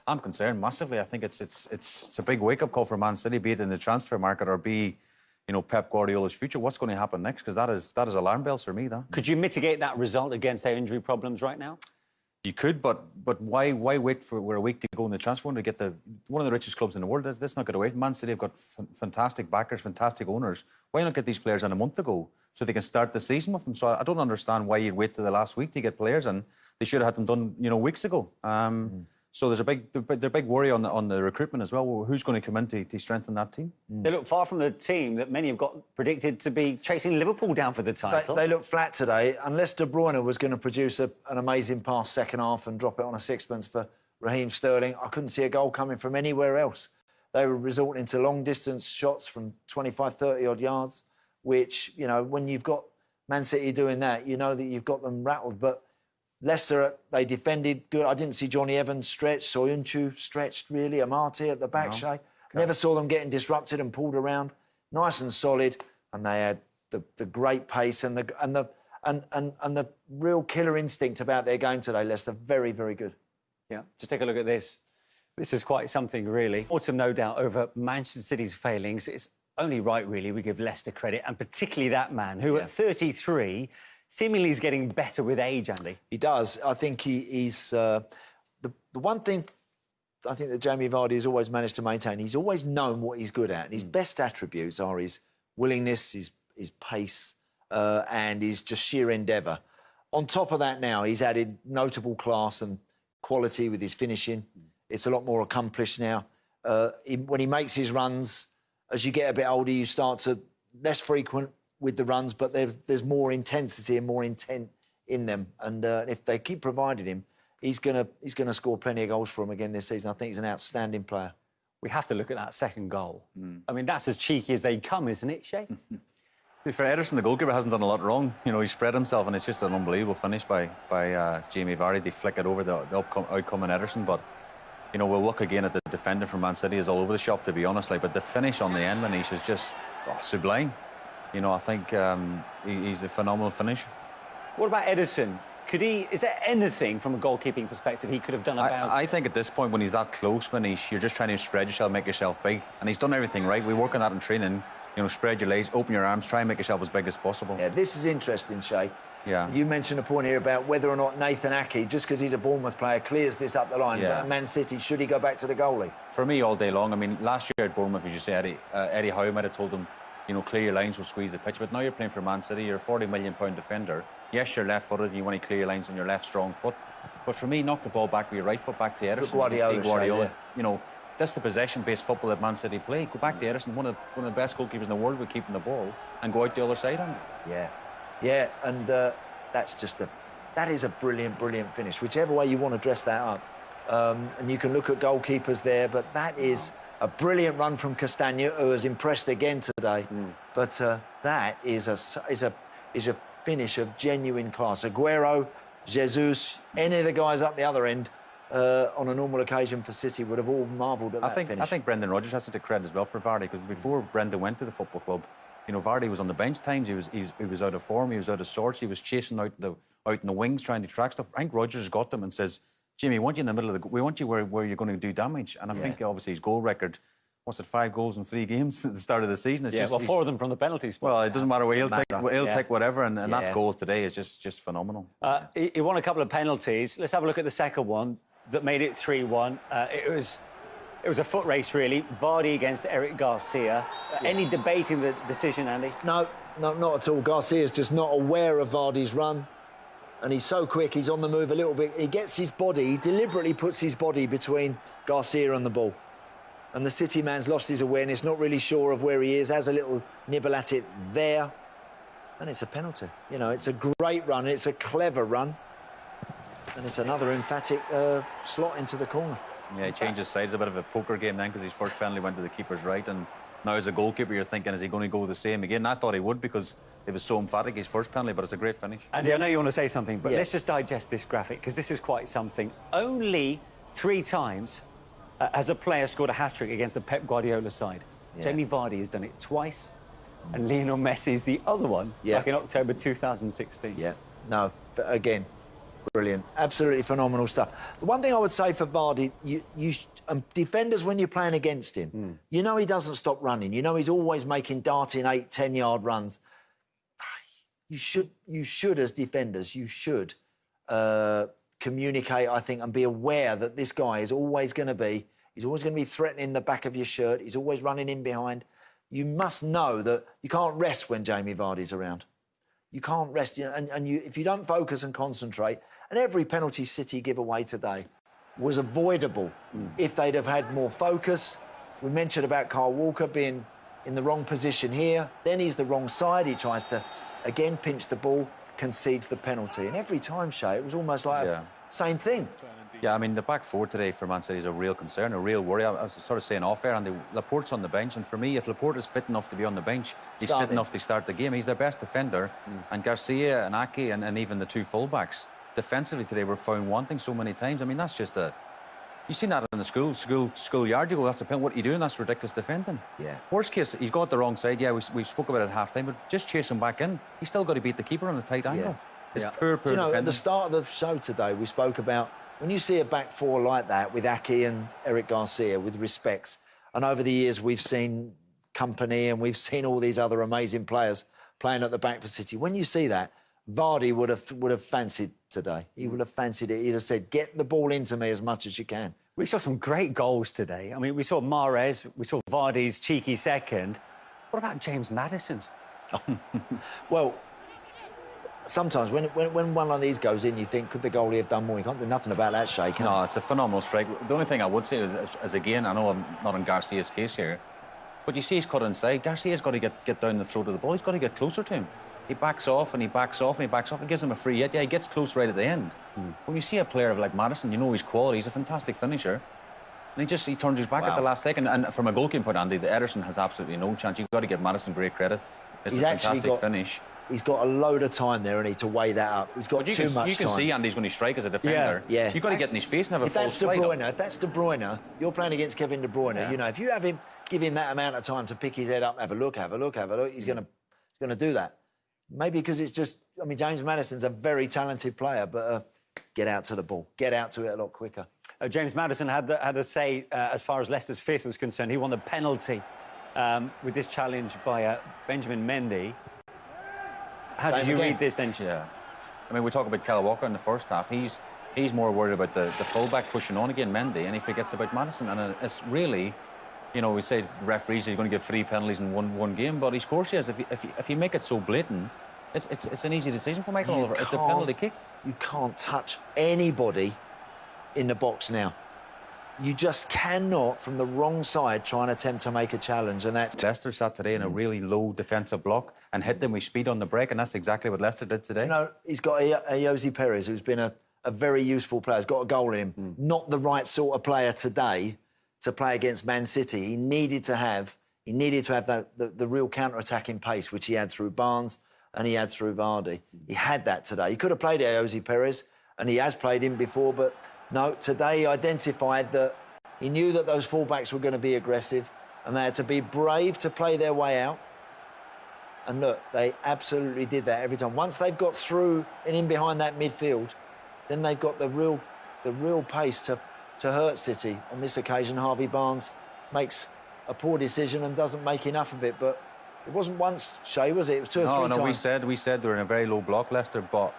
I'm concerned massively. I think it's a big wake-up call for Man City, be it in the transfer market or be, you know, Pep Guardiola's future. What's going to happen next? Because that is alarm bells for me. That could you mitigate that result against their injury problems right now? You could, but why wait for a week to go in the transfer window to get one of the richest clubs in the world? Let's not get away from Man City. Have got fantastic backers, fantastic owners. Why not get these players in a month ago so they can start the season with them? So I don't understand why you'd wait till the last week to get players in. They should have had them done, you know, weeks ago. So there's a big worry on the recruitment as well. Who's going to come in to strengthen that team? They look far from the team that many have got predicted to be chasing Liverpool down for the title. They look flat today. Unless De Bruyne was going to produce an amazing pass second half and drop it on a sixpence for Raheem Sterling, I couldn't see a goal coming from anywhere else. They were resorting to long-distance shots from 25, 30-odd yards, which, you know, when you've got Man City doing that, you know that you've got them rattled. But Leicester, they defended good. I didn't see Johnny Evans stretched, Soyuncu stretched, really. Amati at the back, No. Shay. Okay. Never saw them getting disrupted and pulled around. Nice and solid. And they had the great pace and the real killer instinct about their game today, Leicester. Very, very good. Yeah, just take a look at this. This is quite something, really. Autumn, no doubt, over Manchester City's failings. It's only right, really, we give Leicester credit, and particularly that man, who at 33... seemingly is getting better with age, Andy. He does. I think he's... the one thing I think that Jamie Vardy has always managed to maintain, he's always known what he's good at. And his best attributes are his willingness, his pace, and his just sheer endeavour. On top of that now, he's added notable class and quality with his finishing. It's a lot more accomplished now. When he makes his runs, as you get a bit older, you start to... less frequent with the runs, but there's more intensity and more intent in them. And if they keep providing him, he's gonna score plenty of goals for him again this season. I think he's an outstanding player. We have to look at that second goal. I mean, that's as cheeky as they come, isn't it, Shay? For Ederson, the goalkeeper hasn't done a lot wrong. You know, he spread himself, and it's just an unbelievable finish by Jamie Vardy. They flick it over the outcome in Ederson, but you know, we'll look again at the defender from Man City is all over the shop, to be honest. Like, but the finish on the end, Manish, is just sublime. You know, I think he's a phenomenal finisher. What about Ederson? Is there anything from a goalkeeping perspective he could have done about it? I think at this point, when he's that close, Manish, you're just trying to spread yourself, make yourself big. And he's done everything right. We work on that in training. You know, spread your legs, open your arms, try and make yourself as big as possible. Yeah, this is interesting, Shay. Yeah. You mentioned a point here about whether or not Nathan Ake, just because he's a Bournemouth player, clears this up the line. Yeah. But Man City, should he go back to the goalie? For me, all day long. I mean, last year at Bournemouth, as you say, Eddie Howe might have told him, you know, clear your lines, will squeeze the pitch. But now you're playing for Man City, you're a £40 million defender. Yes, you're left-footed, and you want to clear your lines on your left strong foot. But for me, knock the ball back with your right foot back to Ederson. Guardiola. You know, that's the possession-based football that Man City play. Go back to Ederson, one of the best goalkeepers in the world with keeping the ball, and go out the other side on it. Yeah, and that's just that is a brilliant, brilliant finish. Whichever way you want to dress that up, and you can look at goalkeepers there, but that is a brilliant run from Castagna, who has impressed again today. But that is a finish of genuine class. Aguero, Jesus, any of the guys up the other end, on a normal occasion for City would have all marvelled at that finish. I think Brendan Rodgers has to take credit as well for Vardy, because before Brendan went to the football club, you know, Vardy was on the bench times. He was out of form. He was out of sorts. He was chasing out in the wings, trying to track stuff. I think Rodgers got them and says, "Jimmy, we want you in the middle of we want you where you're going to do damage." And I think obviously his goal record, what's it, 5 goals in 3 games at the start of the season? It's well, 4 of them from the penalty spot. Well, it doesn't matter where he'll take whatever, and that goal today is just phenomenal. He won a couple of penalties. Let's have a look at the second one that made it 3-1. It was a foot race, really. Vardy against Eric Garcia. Any debate in the decision, Andy? No, not at all. Garcia's just not aware of Vardy's run. And he's so quick, he's on the move a little bit. He gets his body, he deliberately puts his body between Garcia and the ball. And the City man's lost his awareness, not really sure of where he is, has a little nibble at it there. And it's a penalty. You know, it's a great run, it's a clever run. And it's another emphatic slot into the corner. Yeah, he changed his sides, a bit of a poker game then, because his first penalty went to the keeper's right, and now as a goalkeeper you're thinking, is he going to go the same again? I thought he would, because it was so emphatic, his first penalty, but it's a great finish. Andy, I know you want to say something, but let's just digest this graphic, because this is quite something. Only 3 times has a player scored a hat-trick against the Pep Guardiola side. Jamie Vardy has done it twice, and Lionel Messi is the other one, back in October 2016. Yeah, no, but again, Brilliant. Absolutely phenomenal stuff. The one thing I would say for Vardy, defenders, when you're playing against him, you know he doesn't stop running. You know he's always making darting 8, 10-yard runs. You should, as defenders, you should communicate, I think, and be aware that this guy is always going to be, he's always going to be threatening the back of your shirt. He's always running in behind. You must know that you can't rest when Jamie Vardy's around. You can't rest, if you don't focus and concentrate, and every penalty City give away today was avoidable if they'd have had more focus. We mentioned about Kyle Walker being in the wrong position here. Then he's the wrong side. He tries to, again, pinch the ball, concedes the penalty. And every time, Shay, it was almost like same thing. Yeah, I mean, the back four today for Man City is a real concern, a real worry. I was sort of saying off air, and Laporte's on the bench, and for me, if Laporte is fit enough to be on the bench, he's fit enough to start the game. He's their best defender, and Garcia and Ake and even the two full-backs defensively today were found wanting so many times. I mean, that's just you've seen that in the schoolyard. You go, that's a penalty. What are you doing? That's ridiculous defending. Yeah. Worst case, he's got the wrong side. Yeah, we spoke about it at half-time, but just chase him back in. He's still got to beat the keeper on a tight angle. It's poor defending. At the start of the show today, we spoke about when you see a back four like that with Ake and Eric Garcia, with respects, and over the years we've seen Company and we've seen all these other amazing players playing at the back for City. When you see that, Vardy would have fancied today. He would have fancied it. He'd have said, get the ball into me as much as you can. We saw some great goals today. I mean, we saw Mahrez, we saw Vardy's cheeky second. What about James Maddison's? Well, sometimes when one of these goes in, you think, could the goalie have done more? You can't do nothing about that, Shay, can you? No, it's a phenomenal strike. The only thing I would say is again, I know I'm not in Garcia's case here, but you see he's cut inside. Garcia's got to get down the throat of the ball. He's got to get closer to him. He backs off and he backs off and he backs off and gives him a free hit. Yeah, he gets close right at the end. When you see a player like Maddison, you know his quality. He's a fantastic finisher. And he turns his back at the last second. And from a goalkeeping point, Andy, the Ederson has absolutely no chance. You've got to give Maddison great credit. It's a fantastic finish. He's got a load of time there, and to weigh that up. He's got too much time. You can see Andy's going to strike as a defender. Yeah. You've got to get in his face and have a false slide. If that's De Bruyne, you're playing against Kevin De Bruyne. You know, if you give him that amount of time to pick his head up, have a look, he's going to do that. Maybe because it's just, I mean, James Maddison's a very talented player, but get out to the ball, get out to it a lot quicker. James Maddison had a say as far as Leicester's fifth was concerned. He won the penalty with this challenge by Benjamin Mendy. How did you read this then? Yeah. I mean, we talk about Kyle Walker in the first half. He's more worried about the full-back pushing on again, Mendy, and he forgets about Maddison. And it's really, you know, we say the referees are going to give 3 penalties in one game, but of course he has. If you make it so blatant, it's an easy decision for Michael Oliver. It's a penalty kick. You can't touch anybody in the box now. You just cannot, from the wrong side, try and attempt to make a challenge, and that's... Leicester sat today in a really low defensive block and hit them with speed on the break, and that's exactly what Leicester did today. You know, he's got a Jose Perez, who's been a very useful player. He's got a goal in him. Not the right sort of player today to play against Man City. He needed to have the real counter-attacking pace, which he had through Barnes and he had through Vardy. He had that today. He could have played Jose Perez, and he has played him before, but no, today he identified that he knew that those fullbacks were going to be aggressive and they had to be brave to play their way out. And look, they absolutely did that every time. Once they've got through and in behind that midfield, then they've got the real pace to hurt City. On this occasion, Harvey Barnes makes a poor decision and doesn't make enough of it. But it wasn't once, Shay, was it? It was 2 or 3 times. No, we said they were in a very low block, Leicester, but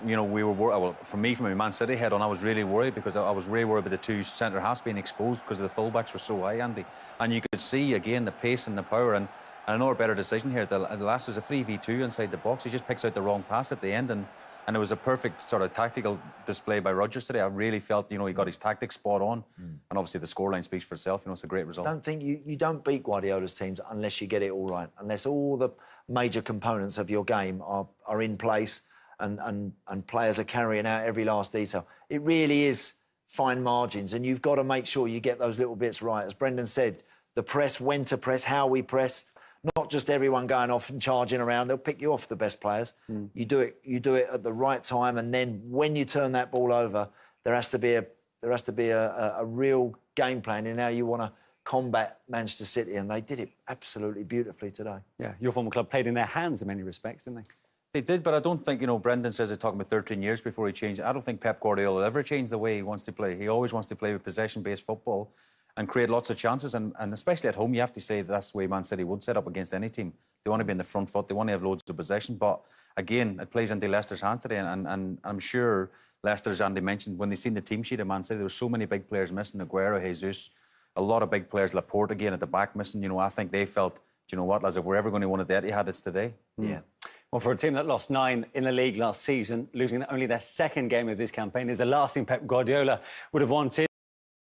you know, we were worried. Well, for me, from a Man City head on, I was really worried because I was really worried about the 2 centre halves being exposed because the fullbacks were so high, Andy. And you could see again the pace and the power. And another better decision here. The last was a 3v2 inside the box. He just picks out the wrong pass at the end, and it was a perfect sort of tactical display by Rodgers today. I really felt, you know, he got his tactics spot on, and obviously the scoreline speaks for itself. You know, it's a great result. I don't think you don't beat Guardiola's teams unless you get it all right, unless all the major components of your game are in place. And players are carrying out every last detail. It really is fine margins, and you've got to make sure you get those little bits right. As Brendan said, the press, when to press, how we pressed, not just everyone going off and charging around. They'll pick you off the best players. You do it at the right time, and then when you turn that ball over, there has to be a real game plan in how you want to combat Manchester City, and they did it absolutely beautifully today. Yeah, your former club played in their hands in many respects, didn't they? They did, but I don't think, Brendan says they're talking about 13 years before he changed. I don't think Pep Guardiola will ever change the way he wants to play. He always wants to play with possession-based football and create lots of chances. And especially at home, you have to say that's the way Man City would set up against any team. They want to be in the front foot. They want to have loads of possession. But again, it plays into Leicester's hand today. And I'm sure Leicester, as Andy mentioned, when they seen the team sheet of Man City, there were so many big players missing. Aguero, Jesus, a lot of big players. Laporte again at the back missing. I think they felt, do you know what, lads, if we're ever going to win at the Etihad, it's today. Yeah. Well, for a team that lost 9 in the league last season, losing only their second game of this campaign is the last thing Pep Guardiola would have wanted.